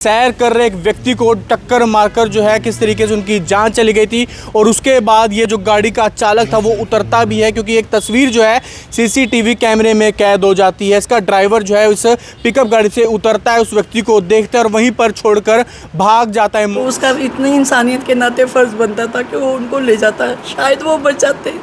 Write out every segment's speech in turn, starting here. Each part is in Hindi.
सैर कर रहे एक व्यक्ति को टक्कर मारकर जो है किस तरीके से उनकी जान चली गई थी। और उसके बाद ये जो गाड़ी का चालक था वो उतरता भी है, क्योंकि एक तस्वीर जो है सीसीटीवी कैमरे में कैद हो जाती है। इसका ड्राइवर जो है उस पिकअप गाड़ी से उतरता है, उस व्यक्ति को देखता है और वहीं पर छोड़कर भाग जाता है। तो उसका इतनी इंसानियत के नाते फ़र्ज़ बनता था कि वो उनको ले जाता, शायद वो बच जाते।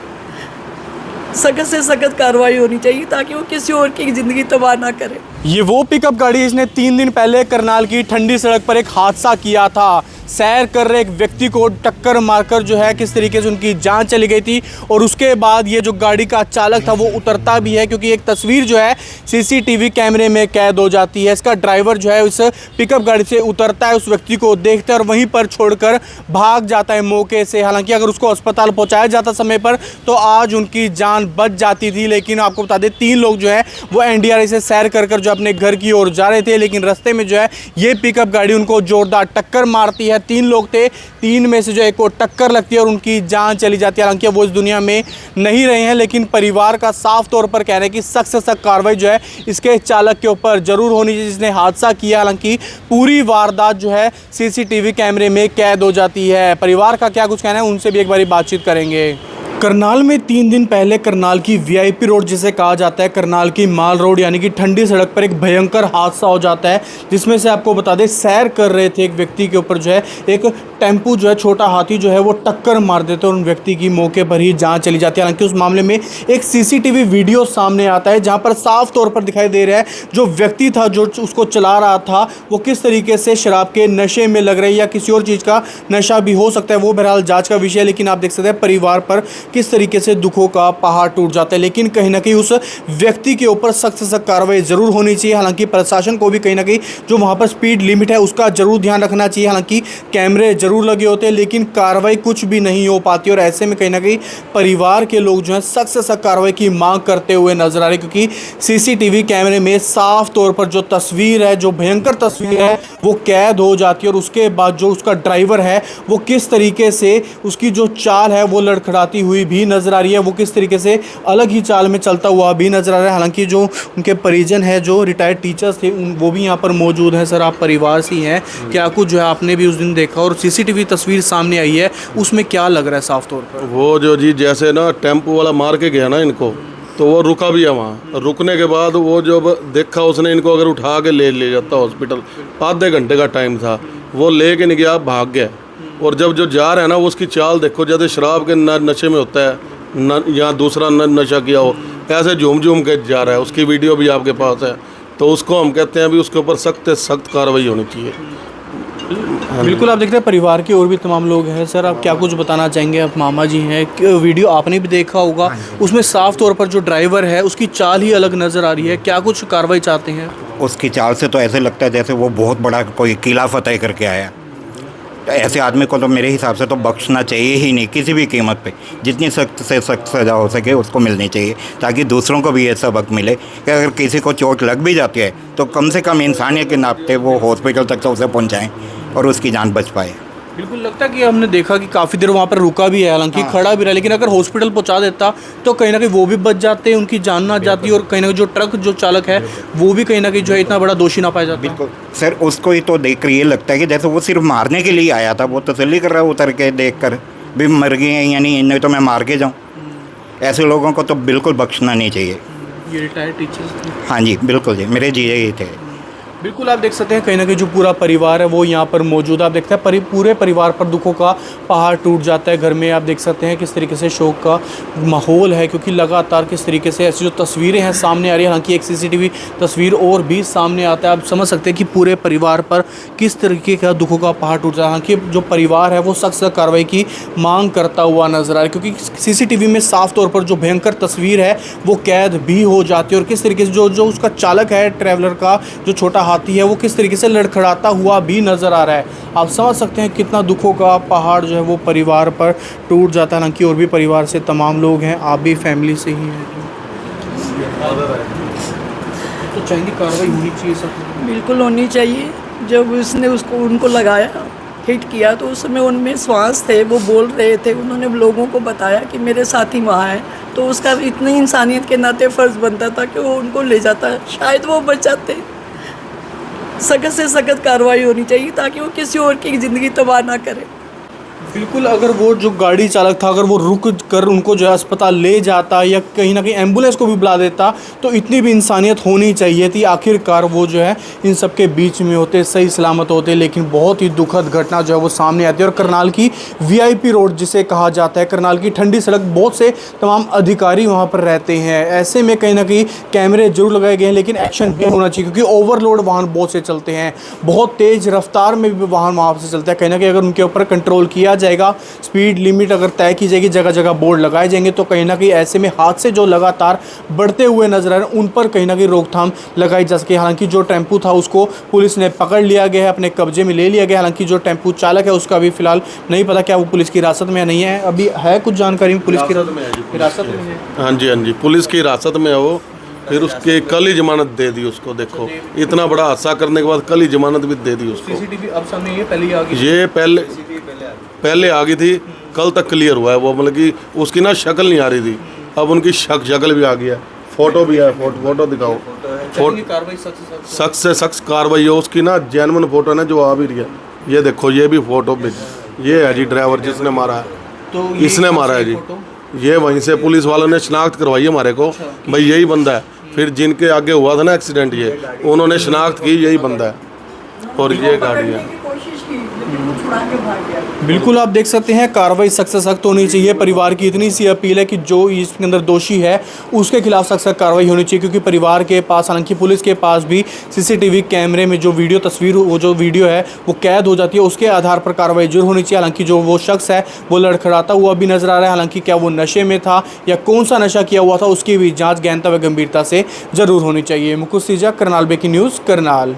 सख्त से सख्त कार्रवाई होनी चाहिए ताकि वो किसी और की ज़िंदगी तबाह ना करे। ये वो पिकअप गाड़ी इसने 3 दिन पहले करनाल की ठंडी सड़क पर एक हादसा किया था। सैर कर रहे एक व्यक्ति को टक्कर मारकर जो है किस तरीके से उनकी जान चली गई थी। और उसके बाद ये जो गाड़ी का चालक था वो उतरता भी है, क्योंकि एक तस्वीर जो है सीसीटीवी कैमरे में कैद हो जाती है। इसका ड्राइवर जो है उस पिकअप गाड़ी से उतरता है, उस व्यक्ति को देखता है और वहीं पर छोड़कर भाग जाता है मौके से। हालांकि अगर उसको अस्पताल पहुंचाया जाता समय पर तो आज उनकी जान बच जाती थी। लेकिन आपको बता दें 3 लोग जो है वो एनडीआरआई से सैर कर जो अपने घर की ओर जा रहे थे, लेकिन रास्ते में जो है ये पिकअप गाड़ी उनको जोरदार टक्कर मारती है। 3 लोग थे, 3 में से जो एक को टक्कर लगती है और उनकी जान चली जाती है। हालांकि वो इस दुनिया में नहीं रहे हैं, लेकिन परिवार का साफ तौर पर कह रहे हैं कि सख्त से सख्त कार्रवाई जो है इसके चालक के ऊपर जरूर होनी चाहिए जिसने हादसा किया। हालांकि पूरी वारदात जो है सीसीटीवी कैमरे में कैद हो जाती है। परिवार का क्या कुछ कहना है उनसे भी एक बारी बातचीत करेंगे। करनाल में 3 दिन पहले करनाल की वीआईपी रोड जिसे कहा जाता है, करनाल की माल रोड यानी कि ठंडी सड़क पर एक भयंकर हादसा हो जाता है, जिसमें से आपको बता दें सैर कर रहे थे एक व्यक्ति के ऊपर जो है एक टेम्पू जो है छोटा हाथी जो है वो टक्कर मार देते हैं और उन व्यक्ति की मौके पर ही जान चली जाती है। हालांकि उस मामले में एक सीसीटीवी वीडियो सामने आता है जहां पर साफ तौर पर दिखाई दे रहा है जो व्यक्ति था जो उसको चला रहा था वो किस तरीके से शराब के नशे में लग रही है या किसी और चीज़ का नशा भी हो सकता है, वो बहरहाल जाँच का विषय है। लेकिन आप देख सकते हैं परिवार पर किस तरीके से दुखों का पहाड़ टूट जाता है। लेकिन कहीं ना कहीं उस व्यक्ति के ऊपर सख्त से सख्त कार्रवाई जरूर होनी चाहिए। हालांकि प्रशासन को भी कहीं ना कहीं जो वहां पर स्पीड लिमिट है उसका जरूर ध्यान रखना चाहिए। हालांकि कैमरे जरूर लगे होते हैं लेकिन कार्रवाई कुछ भी नहीं हो पाती और ऐसे में कहीं ना कहीं परिवार के लोग जो है सख्त से सख्त कार्रवाई की मांग करते हुए नजर आ रहे, क्योंकि सीसीटीवी कैमरे में साफ तौर पर जो तस्वीर है, जो भयंकर तस्वीर है वो कैद हो जाती है। और उसके बाद जो उसका ड्राइवर है वो किस तरीके से उसकी जो चाल है वो लड़खड़ाती हुई भी नजर आ रही है, वो किस तरीके से अलग ही चाल में चलता हुआ भी नजर आ रहा है। हालांकि जो उनके परिजन है, जो रिटायर्ड टीचर्स थे, वो भी यहाँ पर मौजूद हैं। सर, आप परिवार से ही हैं, क्या कुछ जो है आपने भी उस दिन देखा और सीसीटीवी तस्वीर सामने आई है उसमें क्या लग रहा है साफ तौर पर? वो जो जी जैसे ना टेम्पो वाला मार के गया ना इनको, तो वो रुका भी है वहाँ। रुकने के बाद वो जब देखा उसने इनको अगर उठा के ले जाता हॉस्पिटल, आधे घंटे का टाइम था, वो ले के नहीं गया, भाग गया। और जब जो जा रहा है ना वो उसकी चाल देखो, जैसे शराब के नशे में होता है न, या दूसरा नशा किया हो, ऐसे झूम झूम के जा रहा है। उसकी वीडियो भी आपके पास है। तो उसको हम कहते हैं भी उसके ऊपर सख्त सख्त कार्रवाई होनी चाहिए। बिल्कुल, आप देख रहे हैं परिवार के और भी तमाम लोग हैं। सर, आप क्या कुछ बताना चाहेंगे? आप मामा जी हैं, वीडियो आपने भी देखा होगा, उसमें साफ तौर पर जो ड्राइवर है उसकी चाल ही अलग नज़र आ रही है, क्या कुछ कार्रवाई चाहते हैं? उसकी चाल से तो ऐसे लगता है जैसे वो बहुत बड़ा कोई किला फतेह करके आया। ऐसे आदमी को तो मेरे हिसाब से तो बख्शना चाहिए ही नहीं किसी भी कीमत पे। जितनी सख्त से सख्त सज़ा हो सके उसको मिलनी चाहिए, ताकि दूसरों को भी ये सबक मिले कि अगर किसी को चोट लग भी जाती है तो कम से कम इंसानियत के नाते वो हॉस्पिटल तक तो उसे पहुंचाएं और उसकी जान बच पाए। बिल्कुल, लगता है कि हमने देखा कि काफ़ी देर वहाँ पर रुका भी है, हालांकि खड़ा भी रहा, लेकिन अगर हॉस्पिटल पहुँचा देता तो कहीं ना कहीं वो भी बच जाते, उनकी जान ना जाती और कहीं ना कहीं जो ट्रक जो चालक है वो भी कहीं ना कहीं जो है इतना बड़ा दोषी ना पाया जाता। बिल्कुल सर, उसको ही तो देख कर ये लगता है कि जैसे वो सिर्फ मारने के लिए आया था। वो तसल्ली कर रहा है उतर के देख कर भी मर गए हैं या नहीं, इन्हें तो मैं मार के जाऊँ। ऐसे लोगों को तो बिल्कुल बख्शना नहीं चाहिए। ये रिटायर्ड टीचर्स थे? हाँ जी बिल्कुल जी, मेरे जीजे ही थे। बिल्कुल, आप देख सकते हैं कहीं ना कहीं जो पूरा परिवार है वो यहाँ पर मौजूद है। आप देखते हैं पूरे परिवार पर दुखों का पहाड़ टूट जाता है। घर में आप देख सकते हैं किस तरीके से शोक का माहौल है, क्योंकि लगातार किस तरीके से ऐसी जो तस्वीरें हैं सामने आ रही है। हालांकि एक सीसीटीवी तस्वीर और भी सामने आता है, आप समझ सकते हैं कि पूरे परिवार पर किस तरीके का दुखों का पहाड़ टूट रहा है। हालांकि जो परिवार है वो सख्त कार्रवाई की मांग करता हुआ नजर आ रहा है, क्योंकि सीसीटीवी में साफ तौर पर जो भयंकर तस्वीर है वो कैद भी हो जाती है। और किस तरीके से जो उसका चालक है ट्रैवलर का जो छोटा हाथी है वो किस तरीके से लड़खड़ाता हुआ भी नज़र आ रहा है। आप समझ सकते हैं कितना दुखों का पहाड़ जो है वो परिवार पर टूट जाता है। हालांकि और भी परिवार से तमाम लोग हैं, आप भी फैमिली से ही हैं, तो चाहेंगे कार्रवाई होनी चाहिए सब। बिल्कुल होनी चाहिए। जब उसने उनको लगाया, हिट किया, तो उस समय उनमें श्वास थे, वो बोल रहे थे, उन्होंने लोगों को बताया कि मेरे साथी वहाँ हैं। तो उसका इतनी इंसानियत के नाते फ़र्ज़ बनता था कि वो उनको ले जाता, शायद वो बच जाते। सख्त से सख्त कार्रवाई होनी चाहिए ताकि वो किसी और की ज़िंदगी तबाह ना करे। बिल्कुल, अगर वो जो गाड़ी चालक था अगर वो रुक कर उनको जो है अस्पताल ले जाता या कहीं ना कहीं एम्बुलेंस को भी बुला देता तो इतनी भी इंसानियत होनी चाहिए थी। आखिरकार वो जो है इन सब के बीच में होते, सही सलामत होते, लेकिन बहुत ही दुखद घटना जो है वो सामने आती है। और करनाल की VIP रोड जिसे कहा जाता है, करनाल की ठंडी सड़क, बहुत से तमाम अधिकारी वहाँ पर रहते हैं। ऐसे में कहीं ना कहीं कैमरे जरूर लगाए गए हैं, लेकिन एक्शन भी होना चाहिए क्योंकि ओवरलोड वाहन बहुत से चलते हैं, बहुत तेज़ रफ्तार में भी वाहन वहाँ से चलता है। कहीं ना कहीं अगर उनके ऊपर कंट्रोल किया जाएगा, स्पीड लिमिट अगर तय की जाएगी, जगह जगह बोर्ड लगाए जाएंगे, तो कहीं ना कहीं ऐसे में हादसे जो लगातार बढ़ते हुए नजर आ रहे हैं उन पर कहीं ना कहीं रोकथाम लगाई जा सके। हालांकि जो टेम्पू था उसको पुलिस ने पकड़ लिया गया है, अपने कब्जे में ले लिया गया। हालांकि जो टेम्पू चालक है उसका अभी फिलहाल नहीं पता क्या वो पुलिस की हिरासत में या नहीं है। अभी है कुछ जानकारी पुलिस की हिरासत में है? हाँ जी, हाँ जी, पुलिस की हिरासत में है वो। फिर उसके कल ही जमानत दे दी उसको। देखो इतना बड़ा हादसा करने के बाद कल ही जमानत भी दे दी उसको। CCTV अब सामने ये पहले ही आ गई, ये पहले आ गई थी, कल तक क्लियर हुआ है वो। मतलब कि उसकी ना शक्ल नहीं आ रही थी, अब उनकी शक्ल भी आ गई है, फोटो भी है। फोटो दिखाओ, सख्त से सख्त कार्रवाई हो उसकी ना। जेन्युइन फोटो ना जो आ भी रही है, ये देखो, ये भी फोटो भी, ये है जी ड्राइवर जिसने मारा है, तो इसने मारा है जी। ये वहीं से पुलिस वालों ने शनाख्त करवाई है हमारे को, भाई यही बंदा है। फिर जिनके आगे हुआ था ना एक्सीडेंट, ये उन्होंने शनाख्त की, यही बंदा है और ये गाड़ी है। कोशिश की लेकिन वो छुड़ा के भाग गया। बिल्कुल, आप देख सकते हैं कार्रवाई सख्त से सख्त होनी चाहिए। परिवार की इतनी सी अपील है कि जो इसके अंदर दोषी है उसके खिलाफ सख्त सख्त कार्रवाई होनी चाहिए, क्योंकि परिवार के पास, हालांकि पुलिस के पास भी CCTV कैमरे में जो वीडियो तस्वीर, वो जो वीडियो है वो कैद हो जाती है, उसके आधार पर कार्रवाई जरूर होनी चाहिए। हालांकि जो वो शख्स है वो लड़खड़ाता हुआ भी नजर आ रहा है। हालांकि क्या वो नशे में था या कौन सा नशा किया हुआ था उसकी भी जाँच गहनता व गंभीरता से जरूर होनी चाहिए। Mukul सीजा, Karnal breaking news, Karnal.